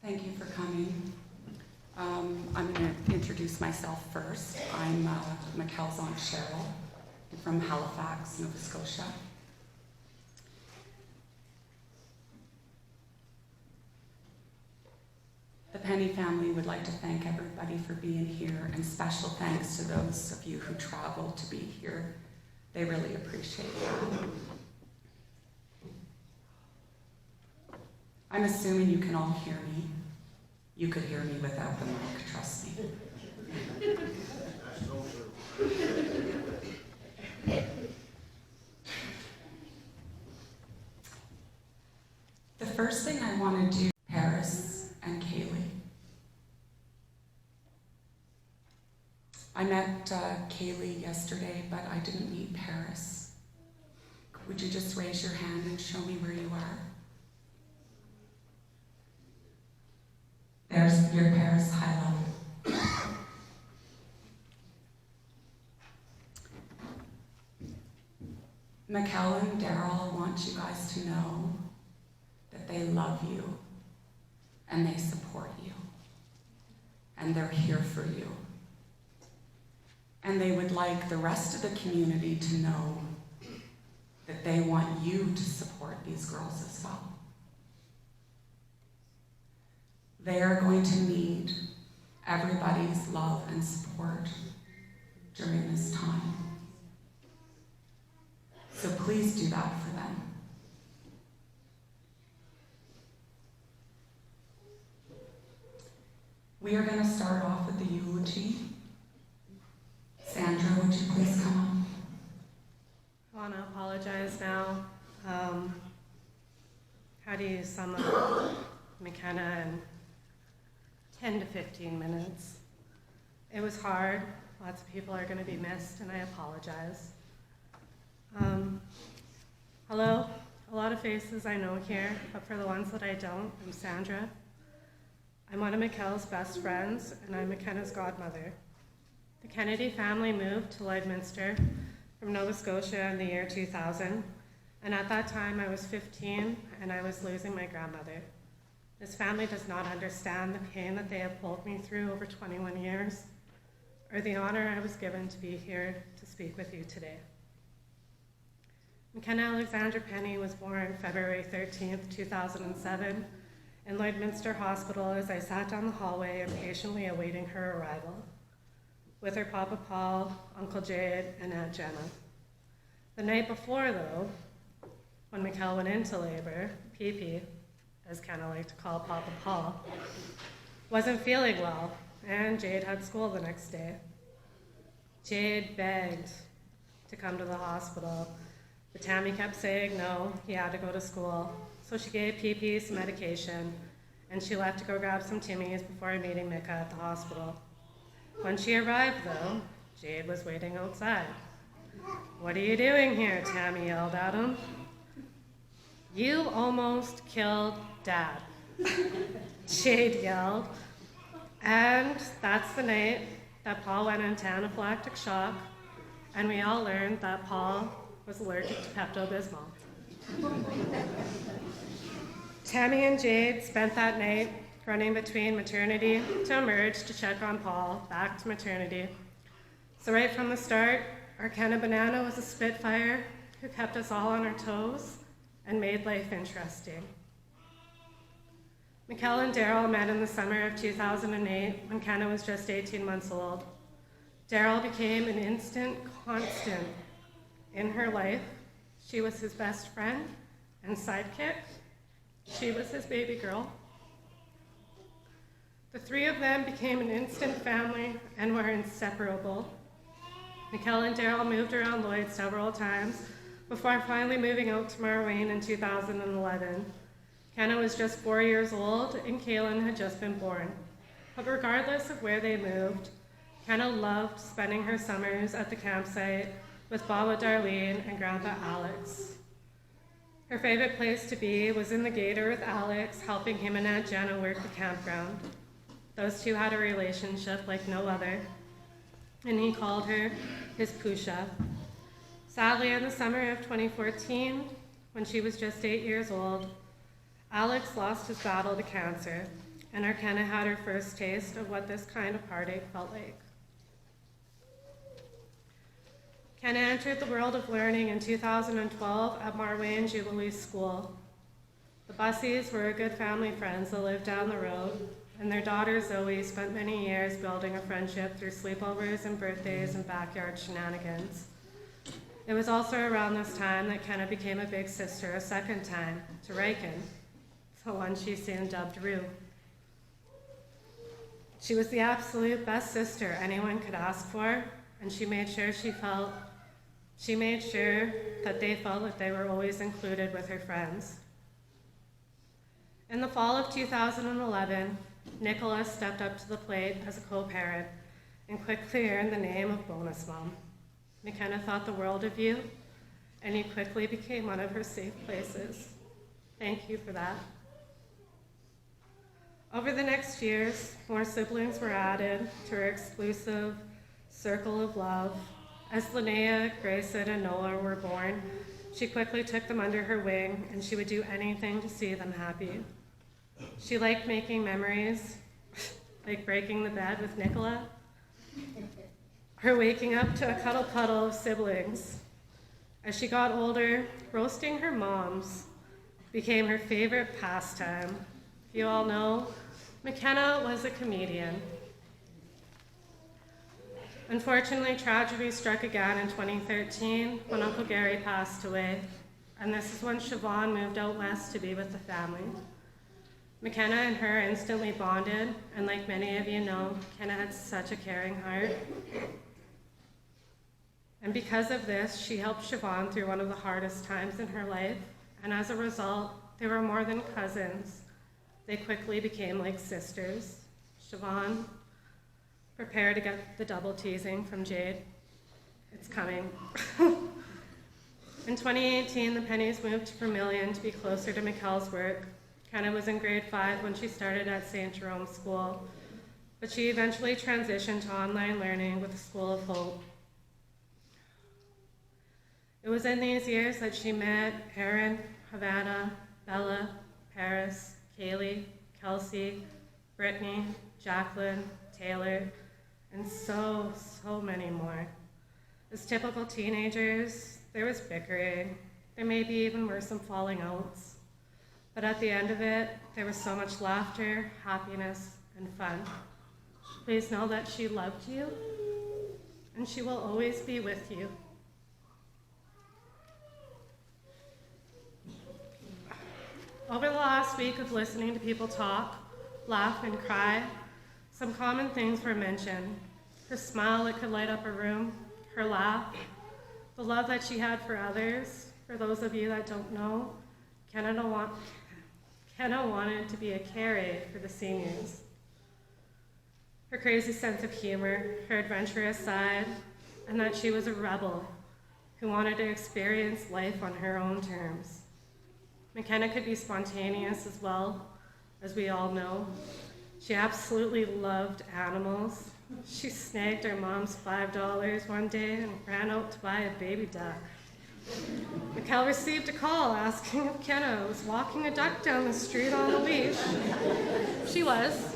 Thank you for coming. I'm going to introduce myself first. I'm Mikkel's Aunt Cheryl from Halifax, Nova Scotia. The Penney family would like to thank everybody for being here, and special thanks to those of you who traveled to be here. They really appreciate that. I'm assuming you can all hear me. You could hear me without the mic, trust me. The first thing I want to do, Paris and Kaylee. I met Kaylee yesterday, but I didn't meet Paris. Would you just raise your hand and show me where you are? There's your Paris highlight. Mikkel and Daryl want you guys to know that they love you and they support you and they're here for you. And they would like the rest of the community to know that they want you to support these girls as well. They are going to need everybody's love and support during this time. So please do that for them. We are going to start off with the eulogy. Sandra, would you please come on? I want to apologize now. How do you sum up Makenna in 10 to 15 minutes? It was hard. Lots of people are going to be missed, and I apologize. Hello, a lot of faces I know here, but for the ones that I don't, I'm Sandra. I'm one of Mikkel's best friends, and I'm Makenna's godmother. The Kennedy family moved to Lloydminster from Nova Scotia in the year 2000, and at that time I was 15 and I was losing my grandmother. This family does not understand the pain that they have pulled me through over 21 years, or the honor I was given to be here to speak with you today. Makenna Alexandra Penney was born February 13th, 2007, in Lloydminster Hospital as I sat down the hallway impatiently awaiting her arrival, with her Papa Paul, Uncle Jade, and Aunt Jenna. The night before, though, when Mikkel went into labor, Pee-Pee, as Kenna liked to call Papa Paul, wasn't feeling well, and Jade had school the next day. Jade begged to come to the hospital, but Tammy kept saying no, he had to go to school, so she gave Pee-Pee some medication, and she left to go grab some Timmies before meeting Mika at the hospital. When she arrived, though, Jade was waiting outside. "What are you doing here?" Tammy yelled at him. "You almost killed Dad," Jade yelled. And that's the night that Paul went into anaphylactic shock, and we all learned that Paul was allergic to Pepto-Bismol. Tammy and Jade spent that night running between maternity to emerge to check on Paul, back to maternity. So right from the start, our Kenna Banana was a spitfire who kept us all on our toes and made life interesting. Mikkel and Daryl met in the summer of 2008 when Kenna was just 18 months old. Daryl became an instant constant in her life. She was his best friend and sidekick. She was his baby girl. The three of them became an instant family and were inseparable. Mikkel and Daryl moved around Lloyd several times before finally moving out to Marwayne in 2011. Kenna was just 4 years old and Kaylin had just been born. But regardless of where they moved, Kenna loved spending her summers at the campsite with Baba Darlene and Grandpa Alex. Her favorite place to be was in the gator with Alex, helping him and Aunt Jenna work the campground. Those two had a relationship like no other, and he called her his Pusha. Sadly, in the summer of 2014, when she was just 8 years old, Alex lost his battle to cancer. and our Kenna had her first taste of what this kind of heartache felt like. Kenna entered the world of learning in 2012 at Marwayne Jubilee School. The Bussies were good family friends that lived down the road, and their daughter Zoe spent many years building a friendship through sleepovers and birthdays and backyard shenanigans. It was also around this time that Kenna became a big sister a second time to Riken, the one she soon dubbed Rue. She was the absolute best sister anyone could ask for, and she made sure that they felt that they were always included with her friends. In the fall of 2011, Nicholas stepped up to the plate as a co-parent and quickly earned the name of Bonus Mom. Makenna thought the world of you, and you quickly became one of her safe places. Thank you for that. Over the next years, more siblings were added to her exclusive circle of love. As Linnea, Grayson, and Noah were born, she quickly took them under her wing, and she would do anything to see them happy. She liked making memories, like breaking the bed with Nicola, or waking up to a cuddle puddle of siblings. As she got older, roasting her moms became her favorite pastime. You all know, Makenna was a comedian. Unfortunately, tragedy struck again in 2013 when Uncle Gary passed away, and this is when Siobhan moved out west to be with the family. Makenna and her instantly bonded, and like many of you know, Kenna had such a caring heart. And because of this, she helped Siobhan through one of the hardest times in her life, and as a result, they were more than cousins. They quickly became like sisters. Siobhan, prepare to get the double teasing from Jade. It's coming. In 2018, the Penneys moved to Vermilion to be closer to Mikkel's work. Kenna was in grade 5 when she started at St. Jerome's School, but she eventually transitioned to online learning with the School of Hope. It was in these years that she met Erin, Havana, Bella, Paris, Kaylee, Kelsey, Brittany, Jacqueline, Taylor, and so many more. As typical teenagers, there was bickering. There maybe even were some falling outs. But at the end of it, there was so much laughter, happiness, and fun. Please know that she loved you, and she will always be with you. Over the last week of listening to people talk, laugh, and cry, some common things were mentioned. Her smile that could light up a room, her laugh, the love that she had for others. For those of you that don't know, Kenna wanted to be a carry for the seniors. Her crazy sense of humor, her adventurous side, and that she was a rebel who wanted to experience life on her own terms. Makenna could be spontaneous as well, as we all know. She absolutely loved animals. She snagged her mom's $5 one day and ran out to buy a baby duck. Mikkel received a call asking if Kenna was walking a duck down the street on a leash. She was.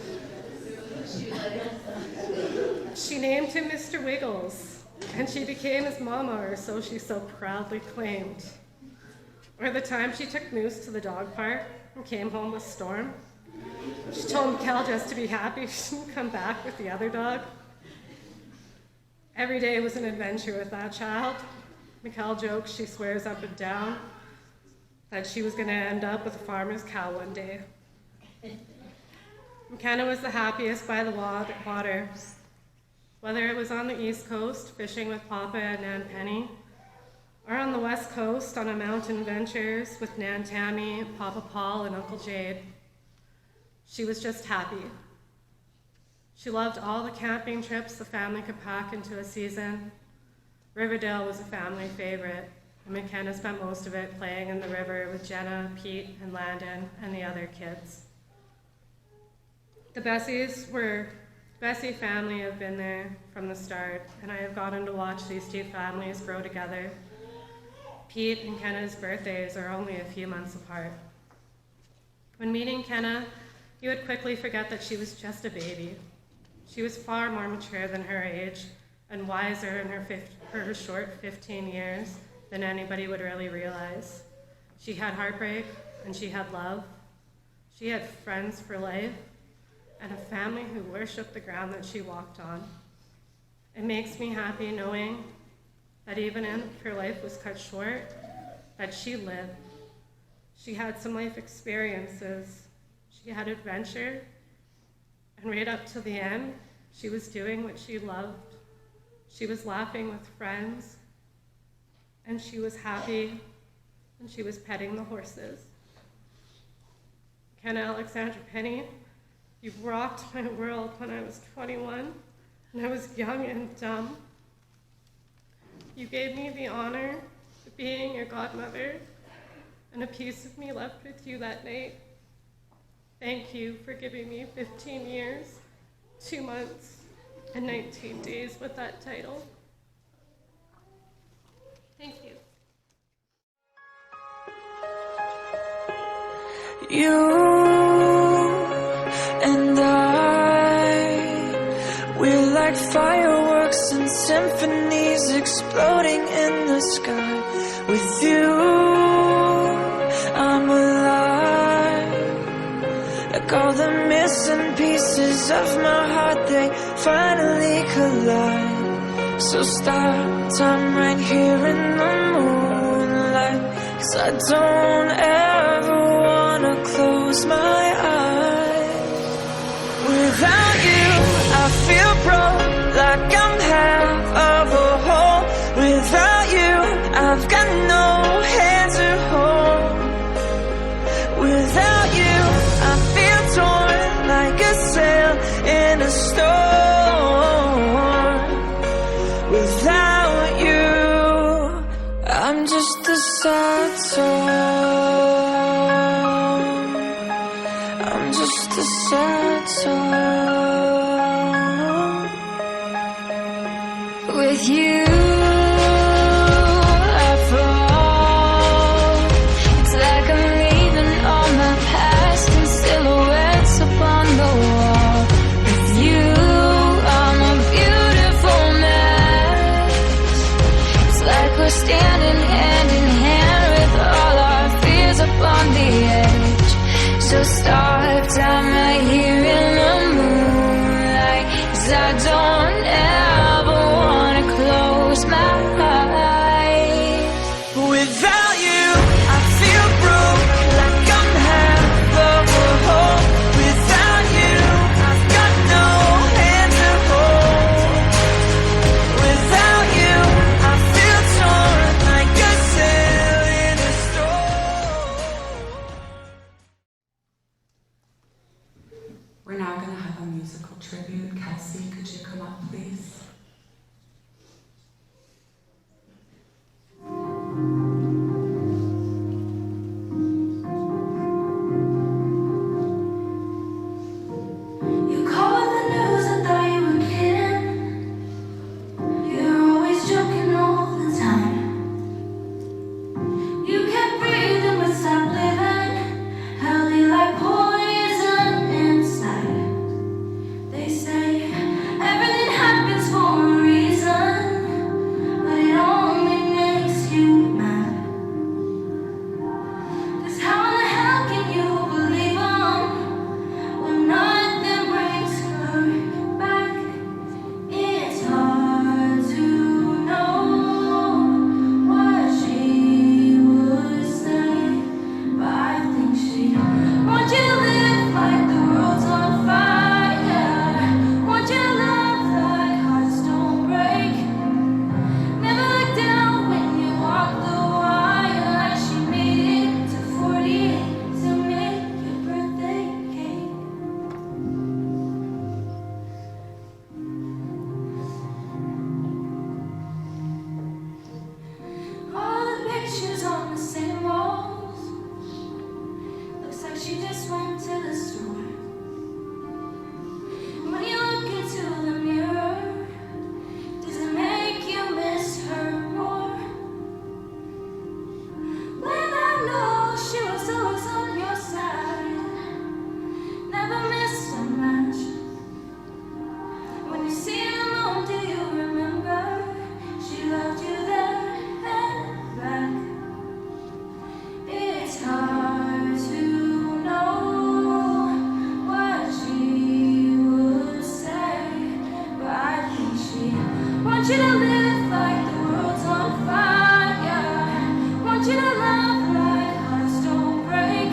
She named him Mr. Wiggles, and she became his mama, or so she so proudly claimed. Or the time she took Moose to the dog park and came home with Storm. She told Mikkel just to be happy she didn't come back with the other dog. Every day was an adventure with that child. Mikkel jokes she swears up and down that she was going to end up with a farmer's cow one day. Makenna was the happiest by the water. Whether it was on the East Coast, fishing with Papa and Nan Penny, or on the West Coast on a mountain ventures with Nan Tammy, Papa Paul, and Uncle Jade. She was just happy. She loved all the camping trips the family could pack into a season. Riverdale was a family favorite, and Makenna spent most of it playing in the river with Jenna, Pete, and Landon, and the other kids. The Bessie family have been there from the start, and I have gotten to watch these two families grow together. Pete and Kenna's birthdays are only a few months apart. When meeting Kenna, he would quickly forget that she was just a baby. She was far more mature than her age and wiser in her short 15 years than anybody would really realize. She had heartbreak and she had love. She had friends for life and a family who worshiped the ground that she walked on. It makes me happy knowing that even if her life was cut short, that she lived. She had some life experiences. She had adventure. And right up to the end, she was doing what she loved. She was laughing with friends, and she was happy, and she was petting the horses. Makenna Penney, you rocked my world when I was 21, and I was young and dumb. You gave me the honor of being your godmother, and a piece of me left with you that night. Thank you for giving me 15 years, 2 months, and 19 days with that title. Thank you. You and I, we're like fireworks and symphonies exploding in the sky. With you, I'm alive. Like all the missing pieces of my heart, they finally collide. So stop time right here in the moonlight, 'cause I don't ever wanna close my eyes. Without you, I feel broke, like I'm half of a whole. Without you, I've got no hand to hold. Without you, I feel torn like a sail in a storm. Without you, I'm just a sad song. I'm just a sad song. With you, I fall. It's like I'm leaving all my past in silhouettes upon the wall. With you, I'm a beautiful mess. It's like we're standing hand in hand with all our fears upon the edge. So start time right here in the moonlight, 'cause I don't ever wanna close my eyes. Without you, I feel broke, like I'm half of a whole. Without you, I've got no hand to hold. Without you, I feel torn like a sail in a storm. We're now going to have a musical tribute. Kelsey, could you come up, please? You called the news, I thought you were kidding. You're always joking all the time. You kept breathing but stopped living. Held you like poison inside. They say everything happens you to love like hearts don't break.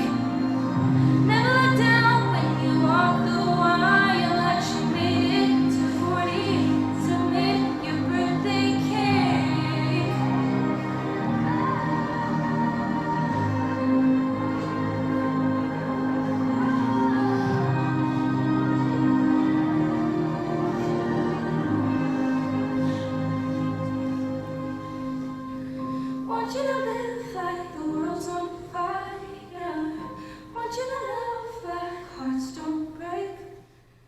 Never let down when you walk the wire like you made it to 40. Submit your birthday cake. Want you to live like the world's on fire. Want you to love like hearts don't break.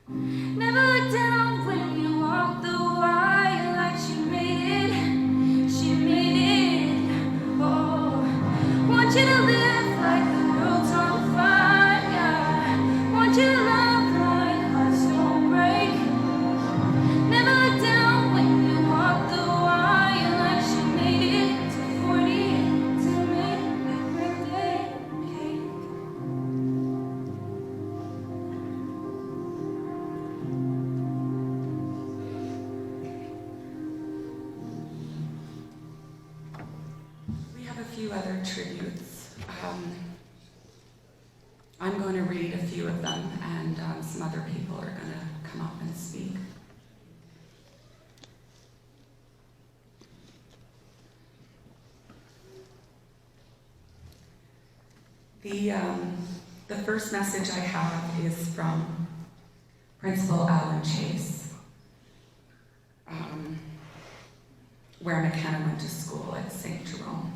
Never look down when you walk the wire like she made it. She made it. Oh, want you to live like the world's on fire. Want you to love like hearts don't break. Never look down when you walk the wire like she made it to 40 to make your birthday cake. We have a few other tributes. I'm going to read a few of them, and some other people are going to come up and speak. The first message I have is from Principal Alan Chase, where Makenna went to school at St. Jerome.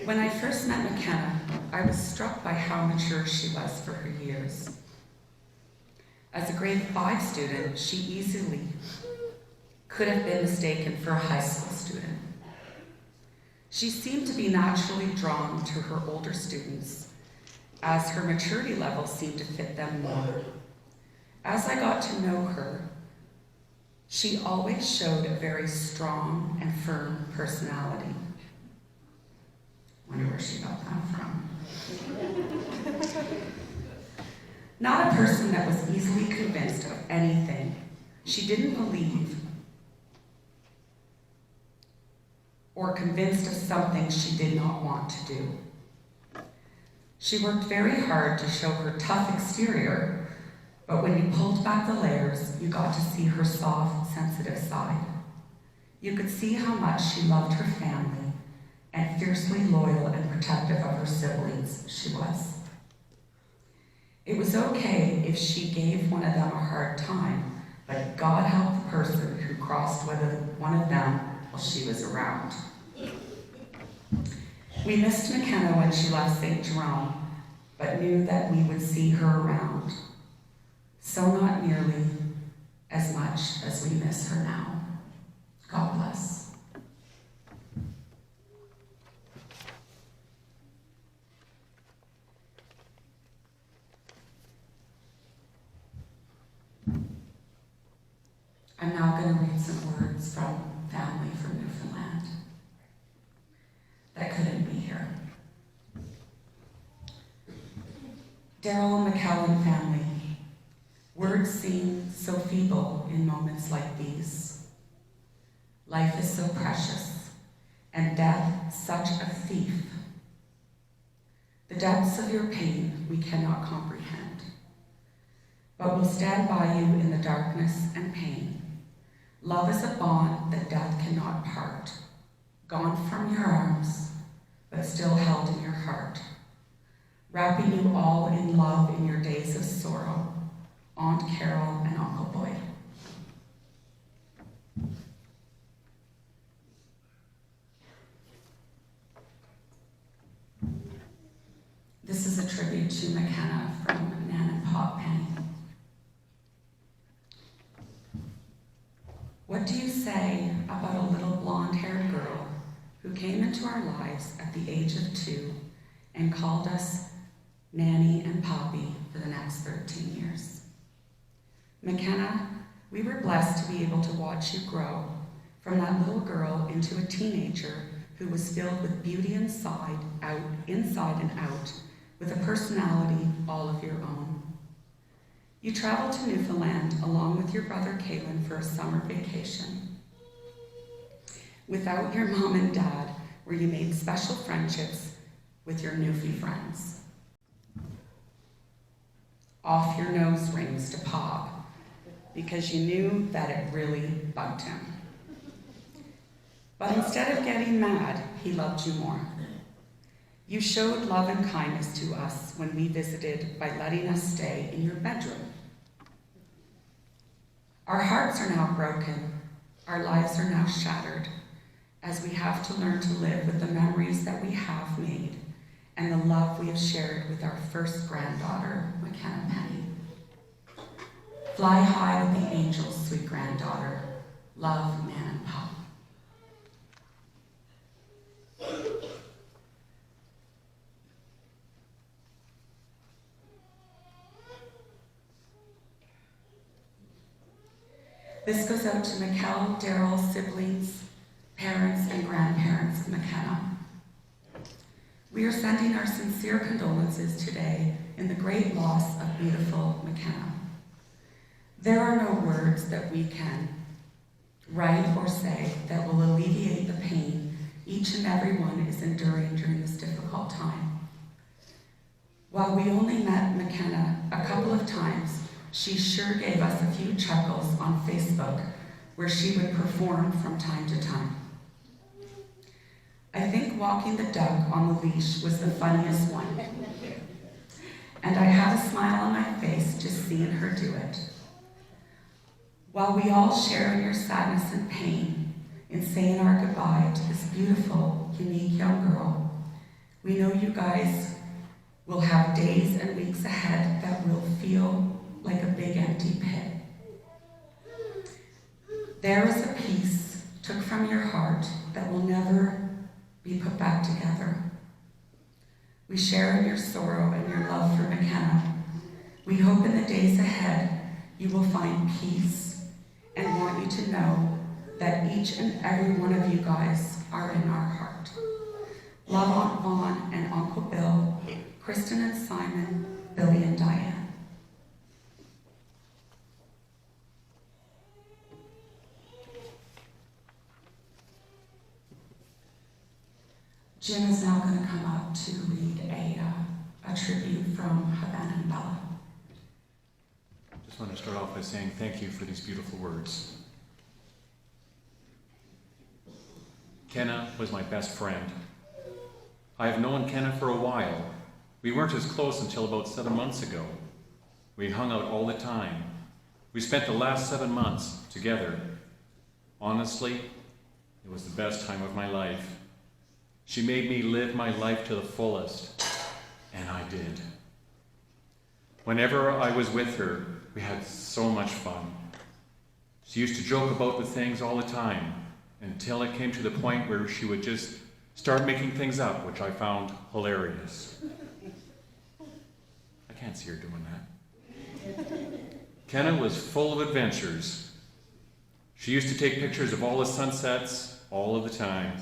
When I first met Makenna, I was struck by how mature she was for her years. As a grade 5 student, she easily could have been mistaken for a high school student. She seemed to be naturally drawn to her older students, as her maturity level seemed to fit them more. As I got to know her, she always showed a very strong and firm personality. Wonder where she got that from. Not a person that was easily convinced of anything. She didn't believe or convinced of something she did not want to do. She worked very hard to show her tough exterior, but when you pulled back the layers, you got to see her soft, sensitive side. You could see how much she loved her family and fiercely loyal and protective of her siblings she was. It was okay if she gave one of them a hard time, but God help the person who crossed one of them while she was around. We missed Makenna when she left St. Jerome, but knew that we would see her around. So not nearly as much as we miss her now. God bless. I'm now going to read some words from family from Newfoundland that couldn't be here. Daryl McCallum family. Words seem so feeble in moments like these. Life is so precious, and death such a thief. The depths of your pain we cannot comprehend, but will stand by you in the darkness and pain. Love is a bond that death cannot part, gone from your arms, but still held in your heart, wrapping you all in love in your days of sorrow, Aunt Carol and Uncle Boyd. This is a tribute to Makenna from Nan and Pop Penny. What do you say about a little blonde-haired girl who came into our lives at the age of 2 and called us Nanny and Poppy for the next 13 years? Makenna, we were blessed to be able to watch you grow from that little girl into a teenager who was filled with beauty inside and out, with a personality all of your own. You traveled to Newfoundland along with your brother Kaylin for a summer vacation. without your mom and dad, where you made special friendships with your newfie friends. Off your nose rings to pop, because you knew that it really bugged him. But instead of getting mad, he loved you more. You showed love and kindness to us when we visited by letting us stay in your bedroom. Our hearts are now broken, our lives are now shattered, as we have to learn to live with the memories that we have made and the love we have shared with our first granddaughter, Makenna Penney. Fly high with the angels, sweet granddaughter. Love, man and pop. This goes out to Mikkel, Daryl's siblings, parents, and grandparents of Makenna. We are sending our sincere condolences today in the great loss of beautiful Makenna. There are no words that we can write or say that will alleviate the pain each and every one is enduring during this difficult time. While we only met Makenna a couple of times, she sure gave us a few chuckles on Facebook where she would perform from time to time. I think walking the duck on the leash was the funniest one. And I had a smile on my face just seeing her do it. While we all share in your sadness and pain in saying our goodbye to this beautiful, unique young girl, we know you guys will have days and weeks ahead that will feel like a big empty pit. There is a piece took from your heart that will never be put back together. We share in your sorrow and your love for Makenna. We hope in the days ahead you will find peace and want you to know that each and every one of you guys are in our heart. Love Aunt Vaughn and Uncle Bill, Kristen and Simon, Billy and Diane. Jim is now going to come up to read a tribute from Havana and Bella. Just want to start off by saying thank you for these beautiful words. Kenna was my best friend. I have known Kenna for a while. We weren't as close until about 7 months ago. We hung out all the time. We spent the last 7 months together. Honestly, it was the best time of my life. She made me live my life to the fullest, and I did. Whenever I was with her, we had so much fun. She used to joke about the things all the time, until it came to the point where she would just start making things up, which I found hilarious. I can't see her doing that. Kenna was full of adventures. She used to take pictures of all the sunsets all of the time.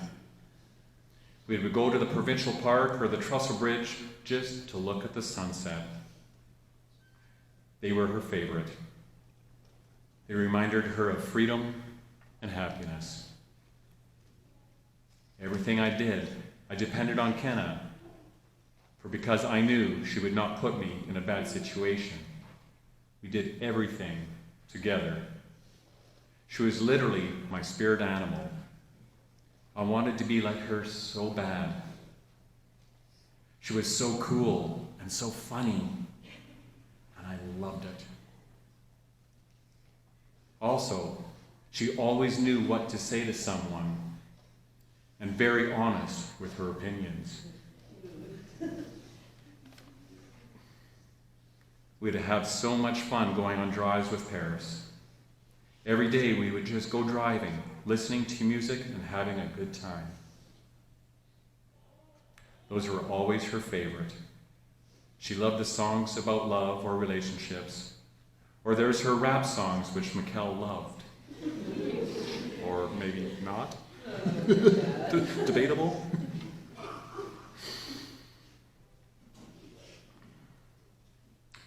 We would go to the provincial park or the Trestle Bridge just to look at the sunset. They were her favorite. They reminded her of freedom and happiness. Everything I did, I depended on Kenna, for because I knew she would not put me in a bad situation. We did everything together. She was literally my spirit animal. I wanted to be like her so bad. She was so cool and so funny, and I loved it. Also, she always knew what to say to someone, and very honest with her opinions. We'd have so much fun going on drives with Paris. Every day we would just go driving, listening to music and having a good time. Those were always her favorite. She loved the songs about love or relationships, or there's her rap songs, which Mikkel loved. Or maybe not. Debatable.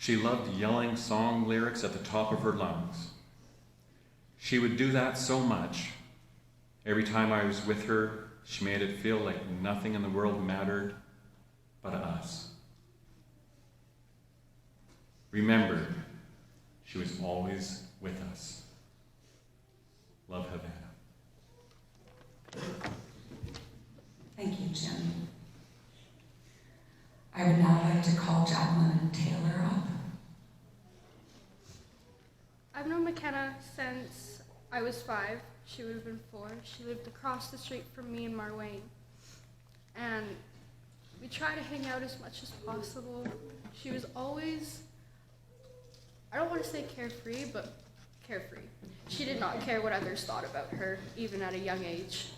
She loved yelling song lyrics at the top of her lungs. She would do that so much, Every time I was with her, she made it feel like nothing in the world mattered but us. Remember, she was always with us. Love, Havana. Thank you, Jim. I would now like to call Jacqueline Taylor up. I've known Makenna since I was 5. She would have been 4. She lived across the street from me in Marwayne. And we try to hang out as much as possible. She was always, I don't want to say carefree, but carefree. She did not care what others thought about her, even at a young age.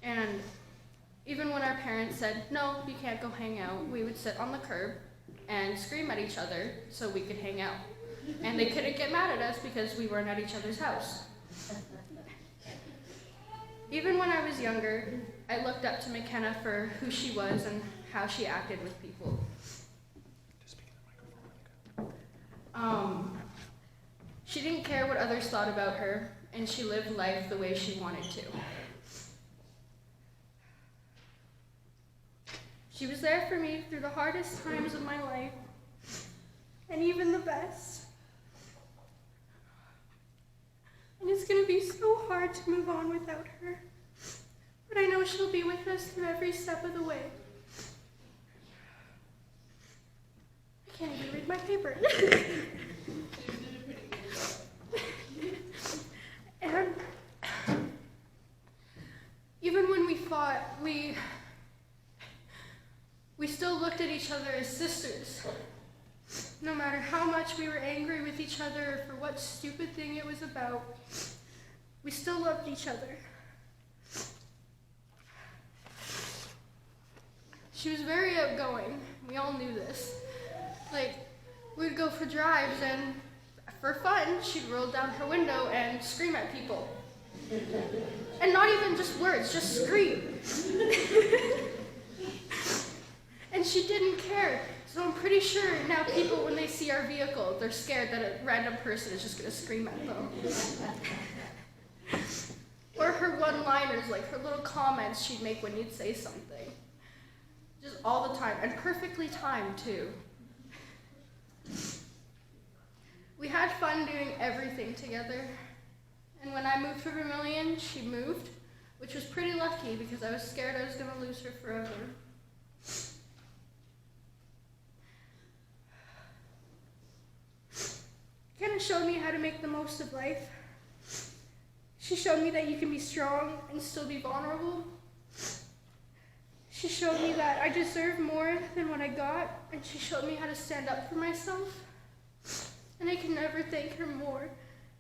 And even when our parents said, no, you can't go hang out, we would sit on the curb and scream at each other so we could hang out. And they couldn't get mad at us because we weren't at each other's house. Even when I was younger, I looked up to Makenna for who she was and how she acted with people. She didn't care what others thought about her, and she lived life the way she wanted to. She was there for me through the hardest times of my life, and even the best. And it's going to be so hard to move on without her, but I know she'll be with us through every step of the way. I can't even read my paper. And even when we fought, we still looked at each other as sisters. No matter how much we were angry with each other for what stupid thing it was about, we still loved each other. She was very outgoing. We all knew this. Like, we'd go for drives and for fun, she'd roll down her window and scream at people. And not even just words, just scream. And she didn't care. So I'm pretty sure now people, when they see our vehicle, they're scared that a random person is just gonna scream at them. Or her one-liners, like her little comments she'd make when you'd say something. Just all the time, and perfectly timed too. We had fun doing everything together. And when I moved to Vermilion, she moved, which was pretty lucky because I was scared I was gonna lose her forever. Makenna showed me how to make the most of life. She showed me that you can be strong and still be vulnerable. She showed me that I deserve more than what I got, and she showed me how to stand up for myself. And I can never thank her more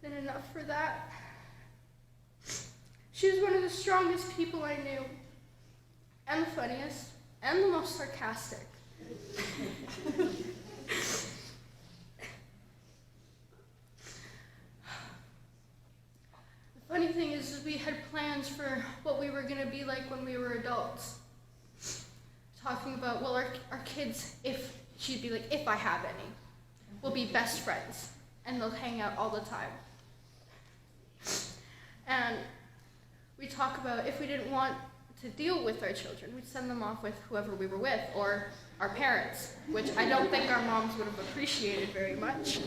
than enough for that. She was one of the strongest people I knew, and the funniest, and the most sarcastic. The funny thing is we had plans for what we were going to be like when we were adults. Talking about, well, our kids, if she'd be like, if I have any, will be best friends, and they'll hang out all the time. And we talk about if we didn't want to deal with our children, we'd send them off with whoever we were with, or our parents, which I don't think our moms would have appreciated very much.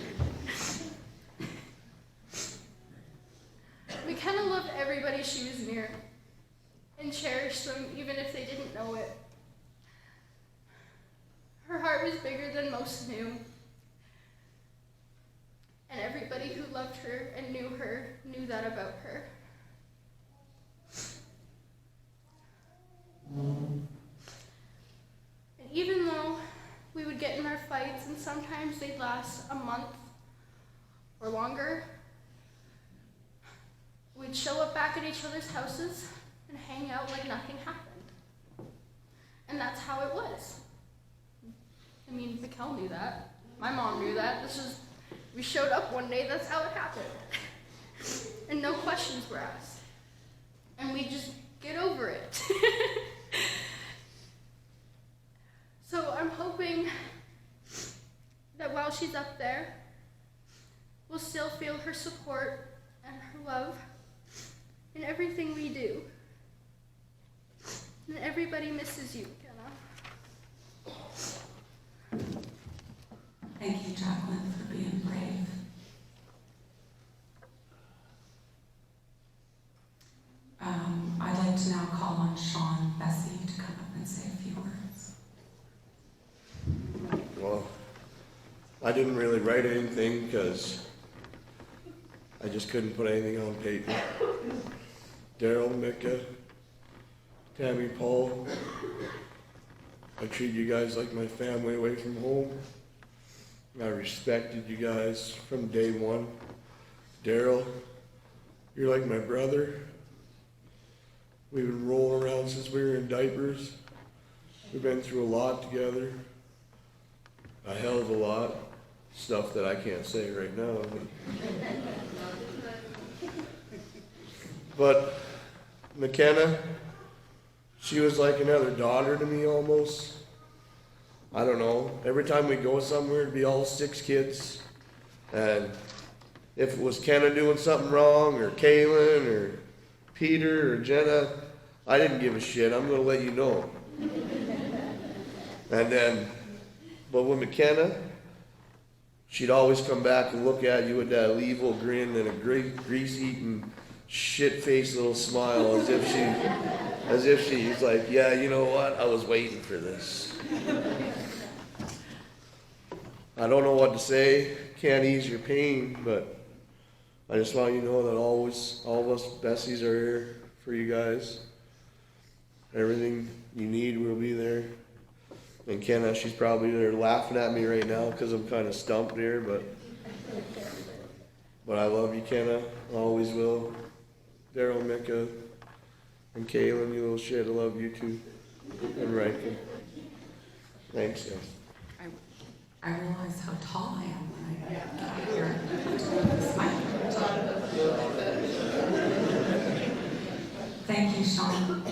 We kind of loved everybody she was near, and cherished them even if they didn't know it. Her heart was bigger than most knew. And everybody who loved her and knew her knew that about her. And even though we would get in our fights, and sometimes they'd last a month or longer, we'd show up back at each other's houses and hang out like nothing happened. And that's how it was. I mean, Mikkel knew that. My mom knew that. We showed up one day, that's how it happened. And no questions were asked. And we just get over it. So I'm hoping that while she's up there, we'll still feel her support and her love, in everything we do. And everybody misses you, Makenna. Thank you, Jacqueline, for being brave. I'd like to now call on Sean Bessie to come up and say a few words. Well, I didn't really write anything because I just couldn't put anything on paper. Daryl, Micah, Tammy, Paul, I treat you guys like my family away from home. I respected you guys from day one. Daryl, you're like my brother. We've been rolling around since we were in diapers. We've been through a lot together. A hell of a lot. Stuff that I can't say right now. But Makenna, she was like another daughter to me almost. I don't know. Every time we go somewhere, it'd be all 6 kids. And if it was Kenna doing something wrong, or Kaylin, or Peter, or Jenna, I didn't give a shit. I'm going to let you know. And then, but with Makenna, she'd always come back and look at you with that evil grin and a grease-eating, shit-faced little smile, as if she's like, yeah, you know what? I was waiting for this. I don't know what to say. Can't ease your pain, but I just want you to know that always, all of us Bessies are here for you guys. Everything you need, we'll be there. And Kenna, she's probably there laughing at me right now because I'm kind of stumped here, but I love you, Kenna. Always will. Daryl, Micah, and Kaylin, you little shit, I love you too. And Riken. Thanks, guys. I realize how tall I am when I get here to this microphone. Thank you, Sean.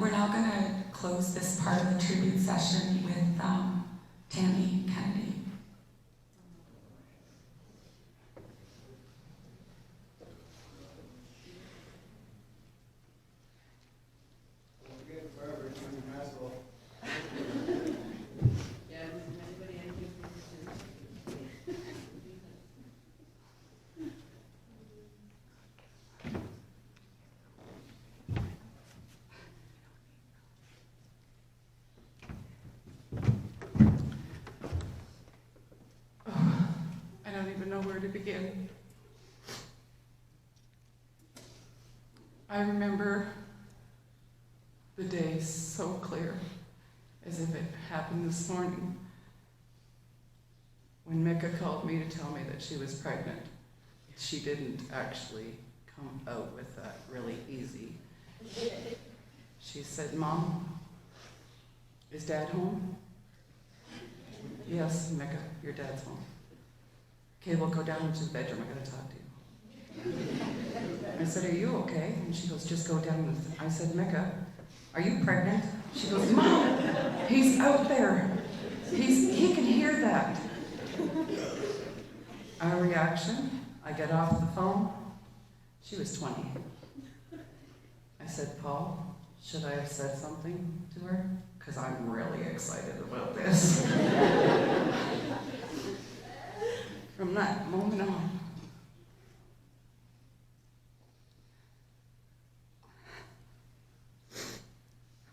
We're now going to close this part of the tribute session with Tammy Kennedy. Where to begin. I remember the day so clear, as if it happened this morning, when Micah called me to tell me that she was pregnant. She didn't actually come out with that really easy. She said, "Mom, is Dad home?" "Yes, Micah, your dad's home." "Okay, we'll go down into the bedroom. I gotta talk to you." I said, "Are you okay?" And she goes, "Just go down." I said, "Micah, are you pregnant?" She goes, "Mom, he's out there. He can hear that." Our reaction, I get off the phone. She was 20. I said, "Paul, should I have said something to her? Because I'm really excited about this." From that moment on,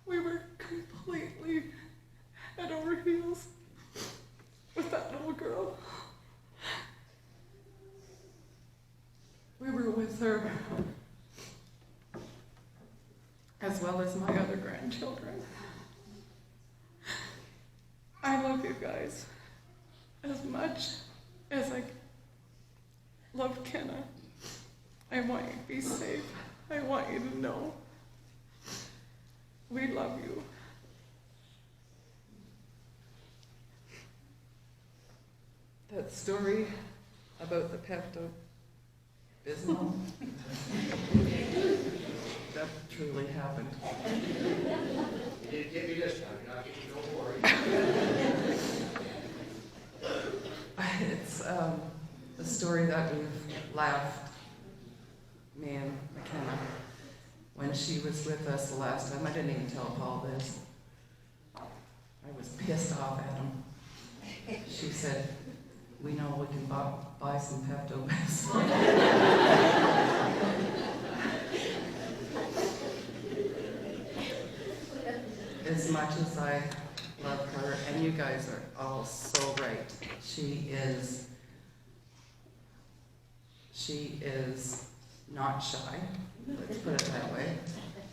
we were completely at our heels with that little girl. We were with her as well as my other grandchildren. I love you guys as much as I love Kenna. I want you to be safe. I want you to know we love you. That story about the Pepto-Bismol, that truly happened. You didn't get me this time, you're not getting no more. It's a story that we've laughed was with us the last time. I didn't even tell Paul this. I was pissed off at him. She said, "We know we can buy some Pepto-Bismol." As much as I love her, and you guys are all so right, she is not shy, let's put it that way.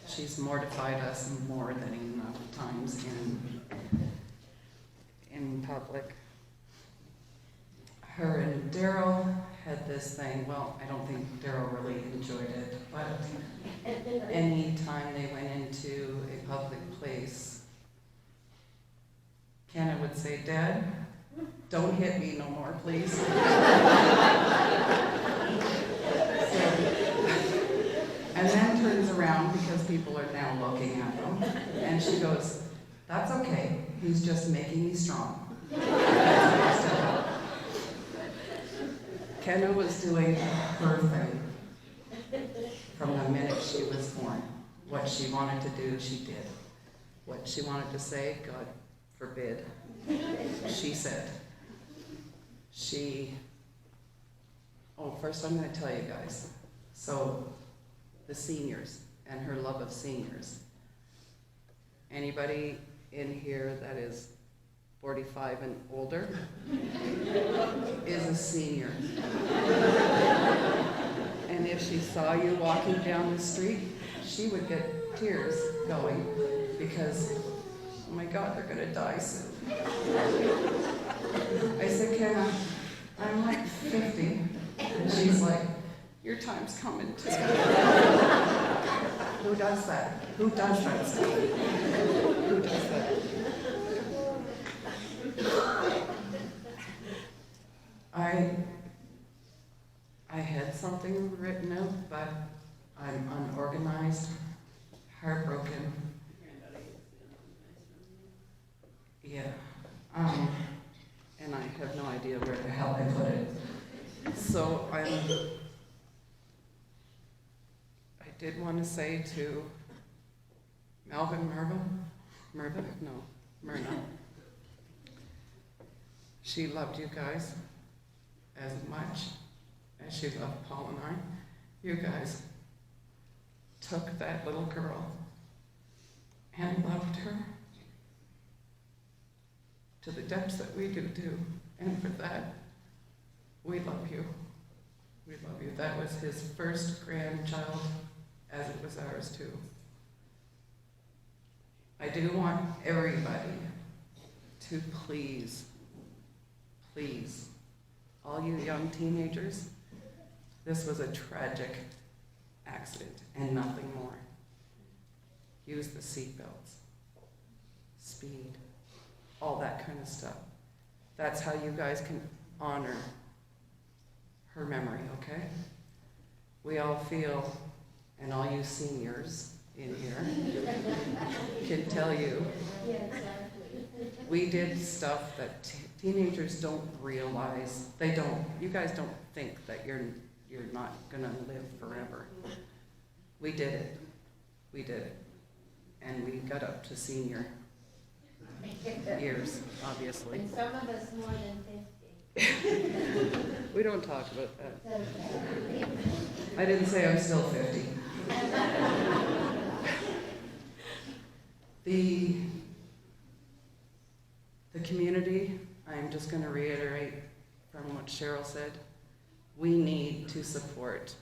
She's mortified us more than enough times in public. Her and Daryl had this thing, well, I don't think Daryl really enjoyed it, but any time they went into a public place, Kenna would say, "Dad, don't hit me no more, please." And then turns around because people are now looking at them, and she goes, "That's okay, he's just making me strong." Kenna was doing her thing from the minute she was born. What she wanted to do, she did. What she wanted to say, God forbid, she said. First I'm going to tell you guys. So, the seniors and her love of seniors. Anybody in here that is 45 and older is a senior. And if she saw you walking down the street, she would get tears going because, oh my God, they're gonna die soon. I said, Kenna, I'm like 50. And she's like, your time's coming too. Who does that? Who does that stuff? Who does that? I had something written out, but I'm unorganized, heartbroken. Yeah. And I have no idea where the hell I put it. So I did want to say to Myrna, she loved you guys as much as she loved Paul and I. You guys took that little girl and loved her to the depths that we do too. And for that, we love you. We love you. That was his first grandchild, as it was ours too. I do want everybody to please, all you young teenagers, this was a tragic accident and nothing more. Use the seatbelts, speed, all that kind of stuff. That's how you guys can honor her memory, okay? We all feel, and all you seniors in here can tell you, we did stuff that teenagers don't realize. They don't, you guys don't think that you're not gonna live forever. We did it. We did it. And we got up to senior years, obviously. And some of us more than 50. We don't talk about that. I didn't say I'm still 50. The community, I'm just going to reiterate from what Cheryl said, we need to support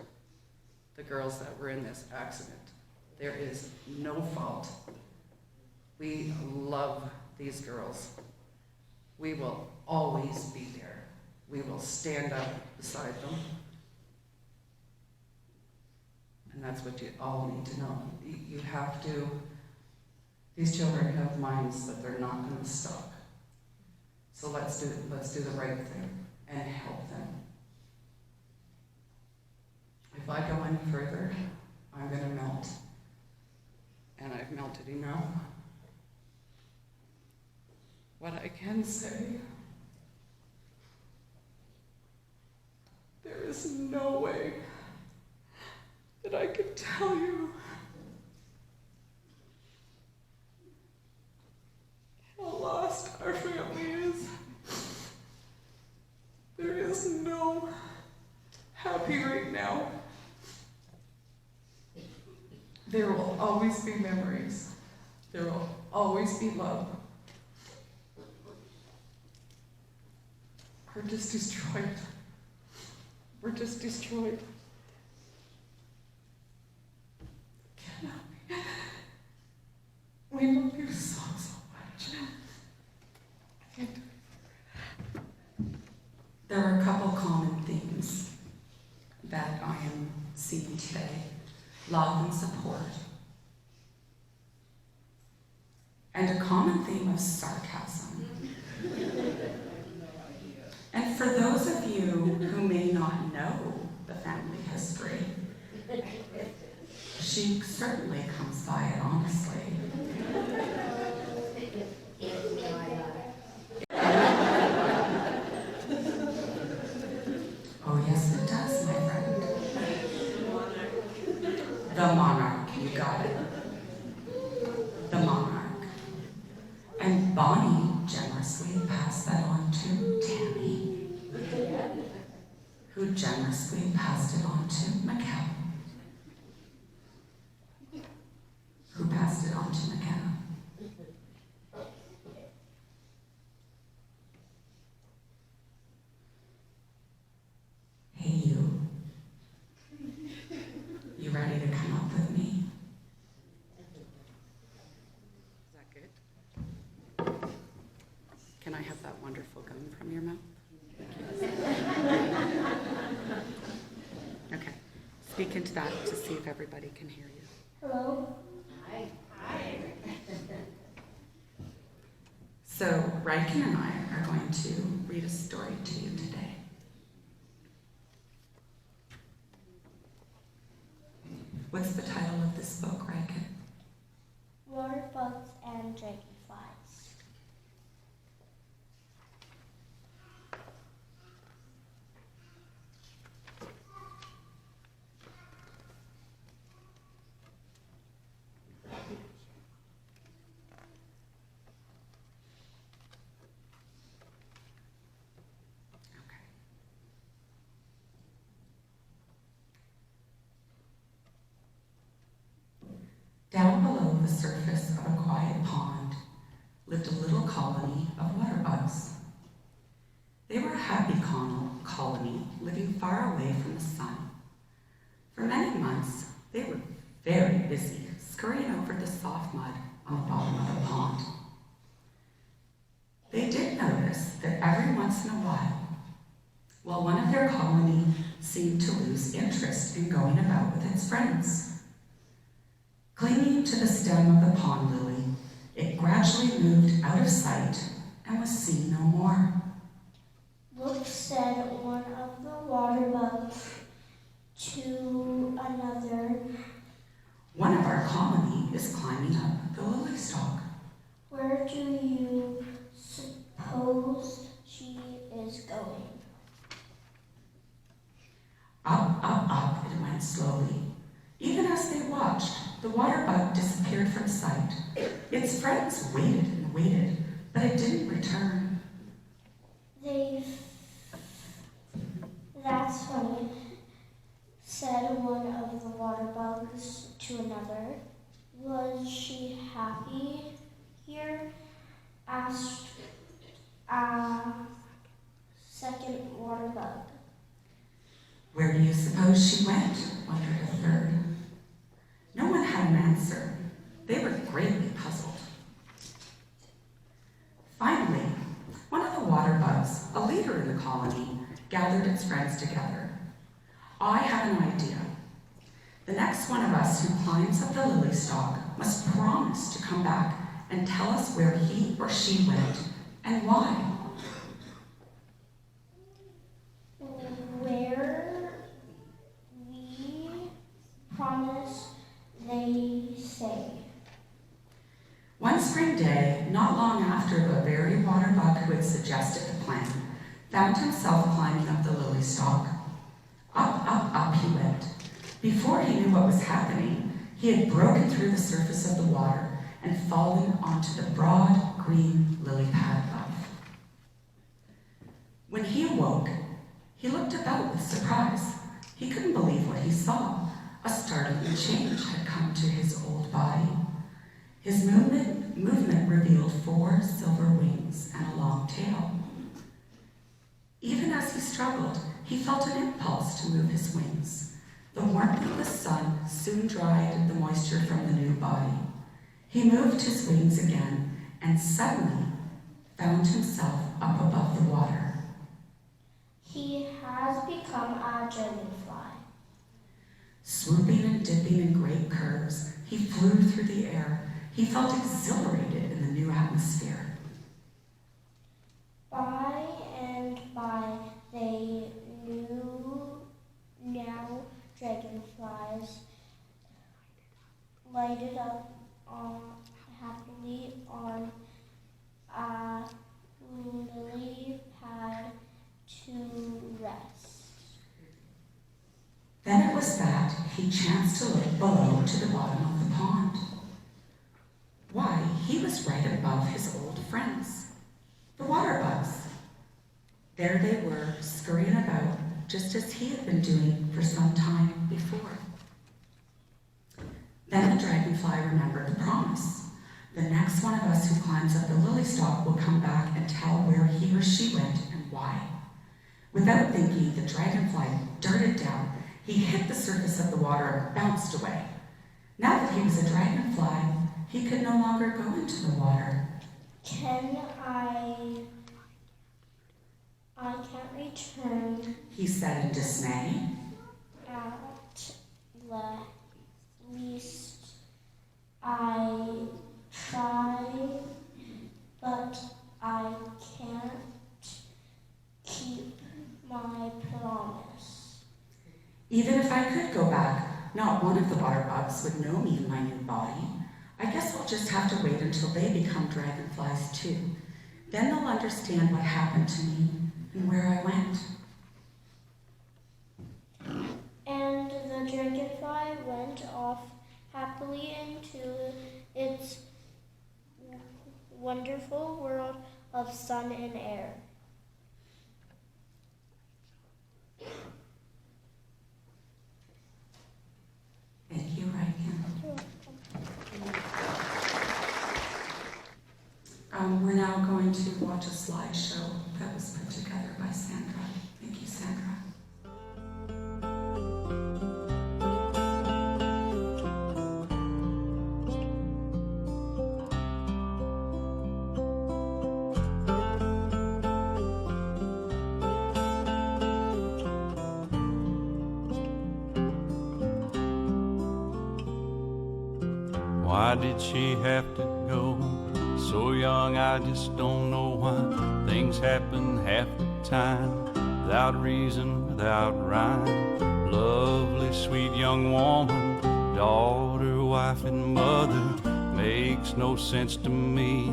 the girls that were in this accident. There is no fault. We love these girls. We will always be there. We will stand up beside them. And that's what you all need to know. You have to, these children have minds that they're not going to stop. So let's do the right thing and help them. If I go any further, I'm going to melt. And I've melted enough. What I can say, there is no way that I could tell you There will always be memories. There will always be love. We're just destroyed. We're just destroyed. Kenna, we love you so much. I can't do it. There are a couple common themes that I am seeing today. Love and support. And a common theme of sarcasm. And for those of you who may not know the family history, she certainly comes by it honestly. Oh yes, it does, my friend. The monarch, you got it. The monarch. And Bonnie generously passed that on to Tammy, who generously passed it on to Makenna, who passed it on to Makenna. Hey you. You ready to come up with me? Is that good? Can I have that wonderful gun from your mouth? Okay. Speak into that to see if everybody can hear you. Hello? So, Ryken and I are going to read a story to you today. What's the title of this book, Ryken? Water bugs and dragonflies. Okay. Down below the surface of a quiet pond lived a little colony of water bugs. They were a happy colony living far away from the sun. For many months, they were very busy scurrying over the soft mud on the bottom of the pond. They did notice that every once in a while, one of their colony seemed to lose interest in going about with its friends. Clinging to the stem of the pond lily, it gradually moved out of sight and was seen no more. Look, said one of the water bugs to another. One of our colony is climbing up the lily stalk. Where do you suppose she is going? Up, up, up, it went slowly. Even as they watched, the water bug disappeared from sight. Its friends waited and waited, but it didn't return. That's funny, said one of the water bugs to another. Was she happy here? Asked a second water bug. Where do you suppose she went? Wondered a third. No one had an answer. They were greatly puzzled. Finally, one of the water bugs, a leader in the colony, gathered its friends together. I have an idea. The next one of us who climbs up the lily stalk must promise to come back and tell us where he or she went and why. Where we promise, they say. One spring day, not long after the very water bug who had suggested the plan found himself climbing up the lily stalk. Up, up, up he went. Before he knew what was happening, he had broken through the surface of the water and fallen onto the broad, green lily pad above. When he awoke, he looked about with surprise. He couldn't believe what he saw, a startling change had come to his old body. His movement revealed 4 silver wings and a long tail. Even as he struggled, he felt an impulse to move his wings. The warmth of the sun soon dried the moisture from the new body. He moved his wings again and suddenly found himself up above the water. He has become a dragonfly. Swooping and dipping in great curves, he flew through the air. He felt exhilarated in the new atmosphere. By and by, they now dragonflies lighted up happily on a lily pad to rest. Then it was that he chanced to look below to the bottom of the pond. Why, he was right above his old friends, the water bugs. There they were, scurrying about, just as he had been doing for some time before. Then the dragonfly remembered the promise. The next one of us who climbs up the lily stalk will come back and tell where he or she went and why. Without thinking, the dragonfly darted down. He hit the surface of the water and bounced away. Now that he was a dragonfly, he could no longer go into the water. I can't return, He said in dismay. at least I try, but I can't keep my promise. Even if I could go back, not one of the water bugs would know me in my new body. I guess I'll just have to wait until they become dragonflies too. Then they'll understand what happened to me and where I went. And the dragonfly went off happily into its wonderful world of sun and air. Thank you, Riken. We're now going to watch a slideshow that was put together by Sandra. Thank you, Sandra. Why did she have to go so young? I just don't know why. Things happen half the time, without reason, without rhyme. Lovely, sweet young woman, daughter, wife, and mother, makes no sense to me.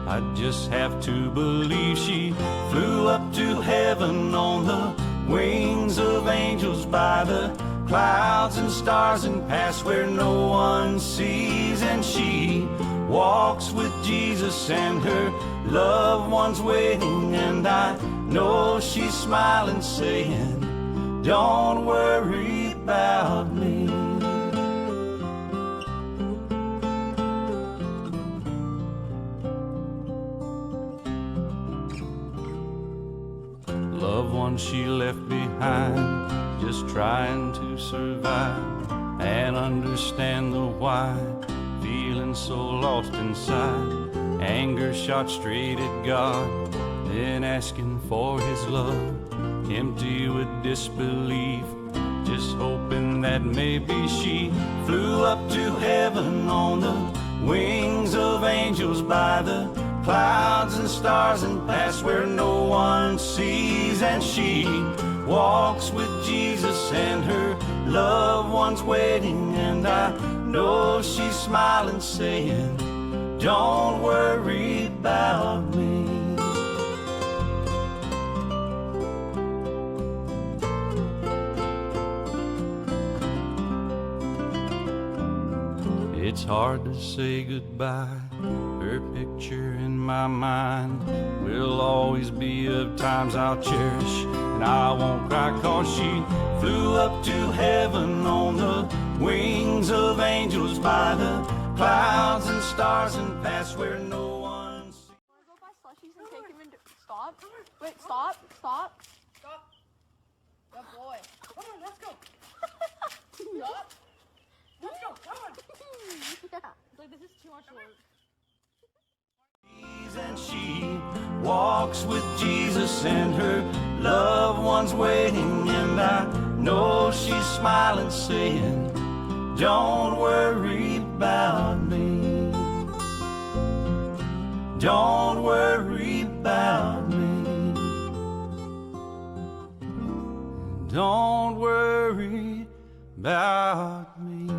I just have to believe she flew up to heaven on the wings of angels, by the clouds and stars, and past where no one sees. And she walks with Jesus and her loved ones waiting, and I know she's smiling, saying, don't worry about me. Loved one she left behind, just trying to survive and understand the why. Feeling so lost inside, anger shot straight at God, then asking for his love, empty with disbelief, just hoping that maybe she flew up to heaven on the wings of angels, by the clouds and stars, and past where no one sees. And she walks with Jesus and her loved ones waiting, and I know she's smiling, saying, don't worry about me. It's hard to say goodbye. Her picture in my mind will always be of times I'll cherish, and I won't cry 'cause she flew up to heaven on the wings angels by the clouds and stars and past where no one sees. Wanna go buy slushies and take him into. Stop. Wait, stop. Stop. Stop. Good boy. Come on, let's go. Stop. Let's go. Come on. Yeah. It's like, this is too much work. And she walks with Jesus and her loved ones waiting, and I know she's smiling, saying, don't worry about me. Don't worry about me. Don't worry about me.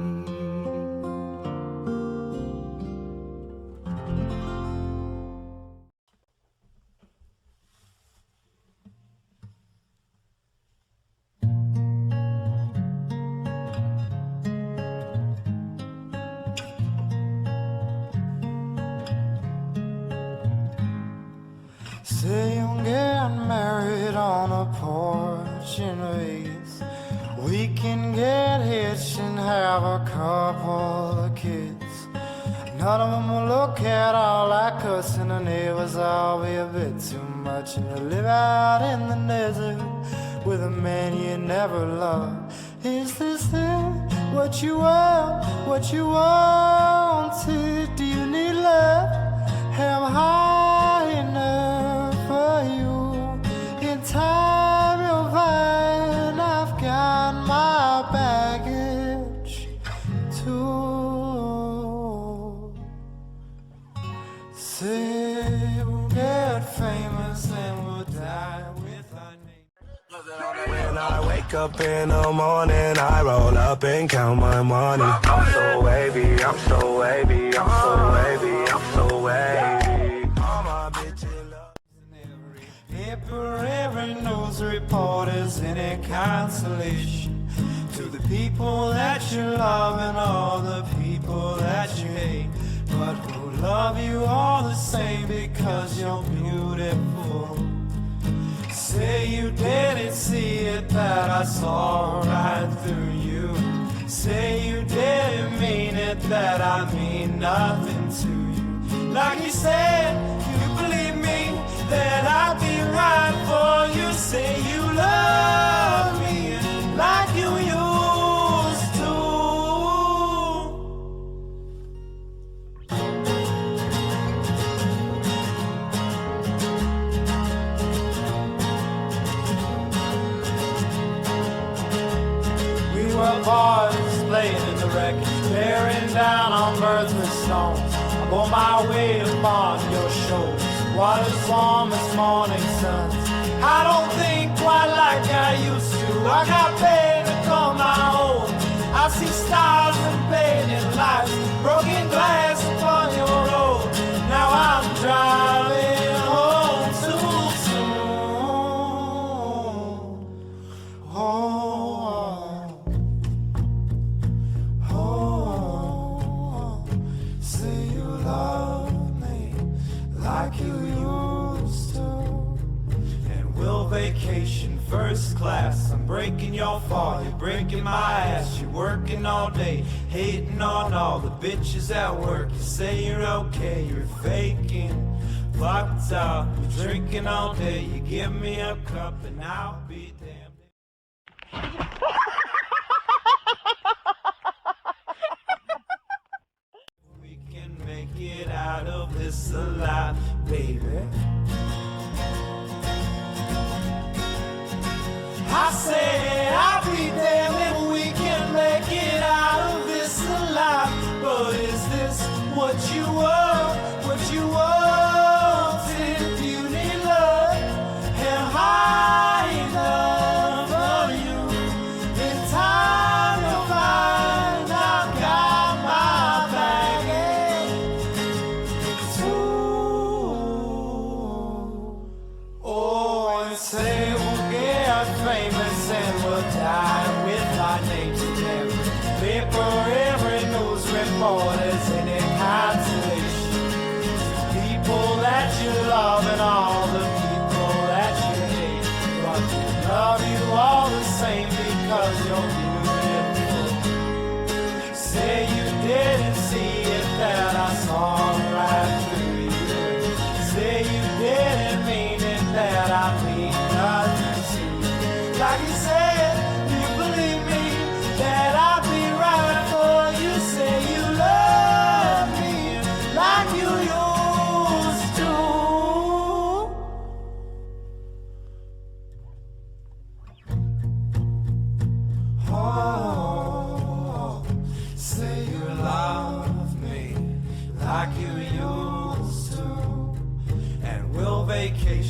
Say you'll get married on a porch in Vegas. We can get hitched and have a couple of kids. None of them will look at all like us, and the neighbors all be a bit too much. And to live out in the desert with a man you never loved. Is this it? What you want? What you wanted? Do you need love? Am I high enough for you? In time you'll find I've got my baggage too. Say we'll get famous and we'll die with our name. When I wake up in the morning, I roll up and count my money. I'm so wavy, I'm so wavy, I'm so wavy, I'm so wavy. All my bitches love. Paper, every news report is any consolation to the people that you love and all the people that you hate, but who love you all the same because you're beautiful. Say you didn't see it, that I saw right through you. Say you didn't mean it, that I mean nothing to you. Like you said, you believe me, that I'd be right for you. Say you love me like you used to. We were boys playing in the wreckage, bearing down on birds with stones. I bore my weight upon your shoulders, water's warm as morning suns. I don't think quite like I used to. I got paid to call my own. I see stars and fading lights, broken glass upon your road. Now I'm driving home too soon. Say you love me like you used to, and we'll vacation first class. I'm breaking your fall, you're breaking my ass. You're working all day, hating on all the bitches at work. You say you're okay, you're faking. Fucked up, you're drinking all day. You give me a cup and I'll be damned. We can make it out of this alive, baby. I say I'll be damned if we can make it out of this alive. But is this what you want? What you wanted? Do you need love? Am I enough for you? In time you'll find I've got my baggage too. Oh, and say we'll get famous and we'll die with our names in every paper, every news report is any consolation. People that you love and all the people that you hate, but they love you all the same because you're beautiful. Say you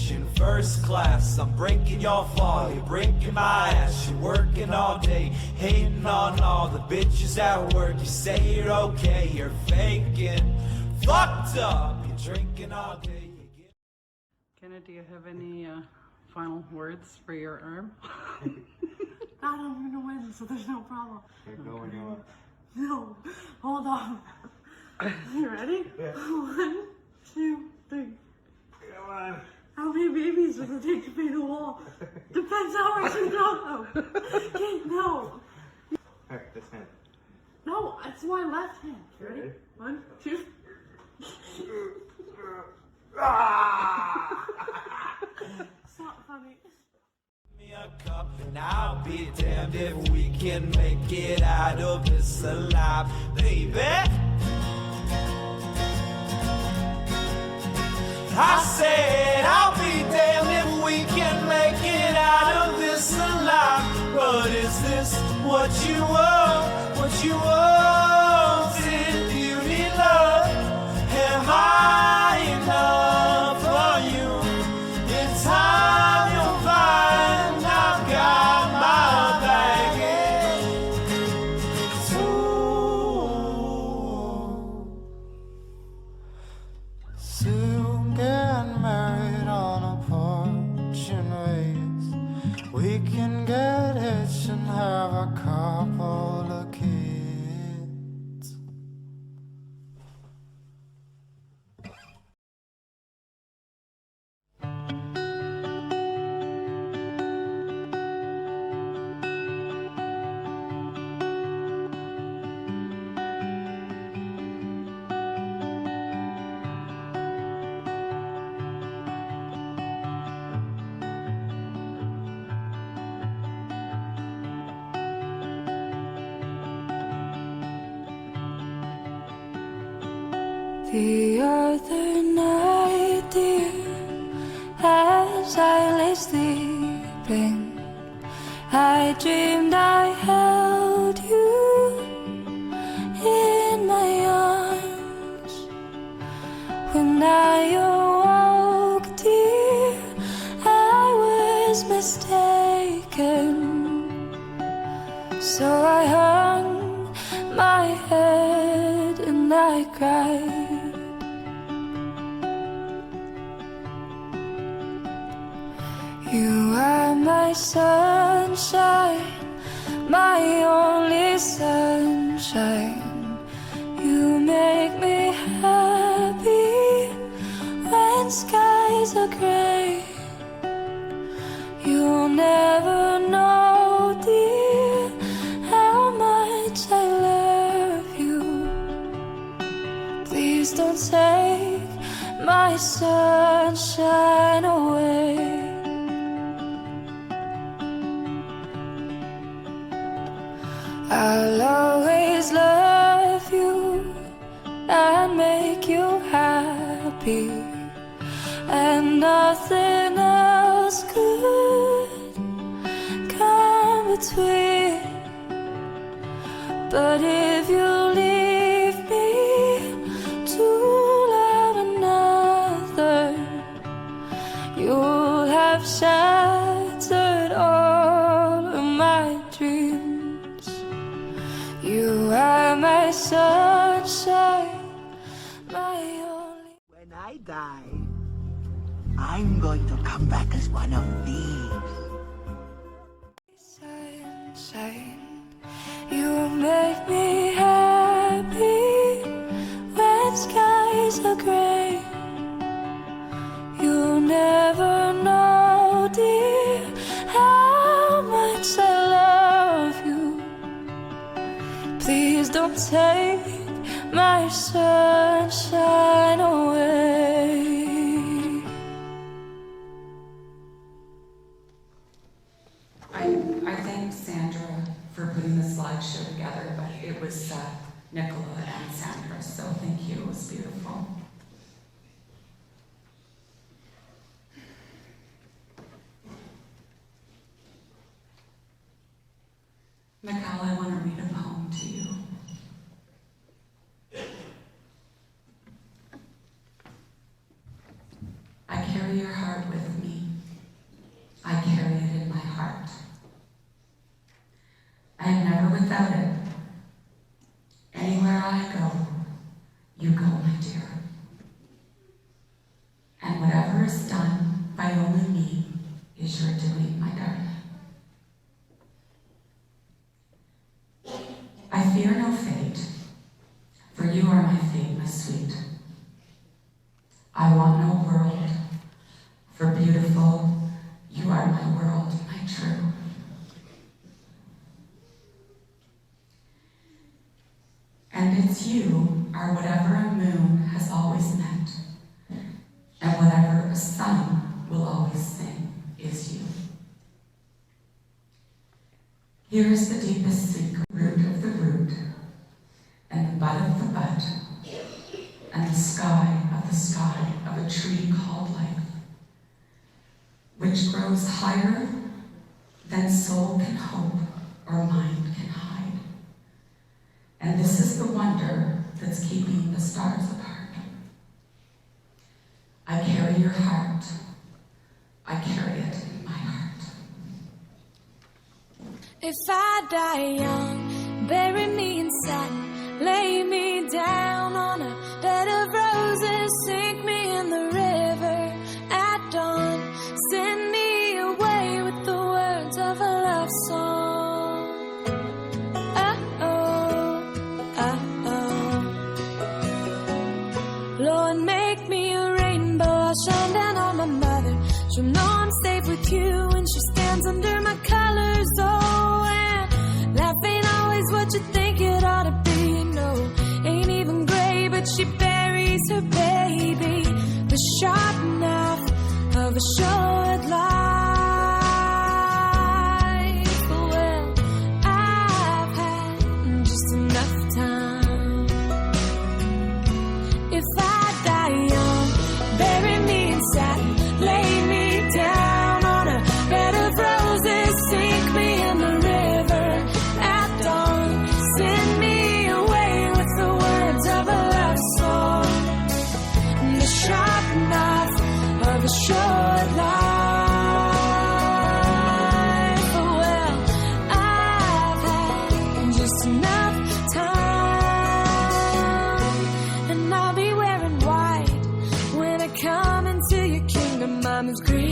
vacation, first class. I'm breaking your fall, you're breaking my ass. You're working all day, hating on all the bitches at work. You say you're okay, you're faking. Fucked up, you're drinking all day. Kenna, do you have any final words for your arm? I don't even know when, so there's no problem. Go when you want. No, hold on. You ready? Yeah. 1, 2, 3. Come on. How many babies does it take to paint a wall? Depends how much you know. Okay, no. Alright, this hand. No, it's my left hand. You ready? 1, 2. It's not funny. Me a cup and I'll be damned if we can make it out of this alive, baby. I said I'll be damned if we can make it out of this alive. But is this what you want? What you want in beauty, love? Am I enough for you? In time you'll find I've got my baggage too. Soon get married on a porch in Vegas. We can get hitched and have a couple of kids. The other night, dear, as I lay sleeping, I dreamed I held you in my arms. When I awoke, dear, I was mistaken. So I hung my head and I cried. You are my sunshine, my only sunshine. You make me happy when skies are gray. You'll never know, dear, how much I love you. Please don't take my sunshine away. I'll always love you and make you happy, and nothing else could come between. But if you leave me to love another, you'll have shattered all of my dreams. You are my sunshine, my only. When I die, I'm going to come back as one of these. Sunshine, you make me happy when skies are gray. You'll never know, dear, how much I love you. Please don't take my sunshine away. I thank Sandra for putting the slideshow together, but it was Nicola and Sandra, so thank you, it was beautiful. Nicole, I want to read a poem to you. I carry your heart with me. fate, for you are my fate, my sweet. I want no world, for beautiful, you are my world, my true. And it's you are whatever a moon has always meant, and whatever a sun will always sing is you. Here is the deepest secret, root of the root, and the bud of the bud, and the sky of a tree called life, which grows higher than soul can hope or mind can hide. And this is the wonder that's keeping the stars apart. I carry your heart. I carry it in my heart. If I die young, bury me in satin, lay me down on a bed of roses, sink me in the river at dawn, send me away with the words of a love song. Lord, make me a rainbow, I'll shine down on my mother. She'll know I'm safe with you when she stands under my colors. Oh, and life ain't always what you think it ought to be. No, ain't even gray, but she buries her baby. The sharp knife of a short life. Well, I've had just enough time. If I die young, bury me in satin, lay me down on a bed of roses, sink me in the river at dawn, send me away with the words of a love song, and the sharp knife of a short life. Well, I've had just enough time, and I'll be wearing white when I come into your kingdom. I'm as green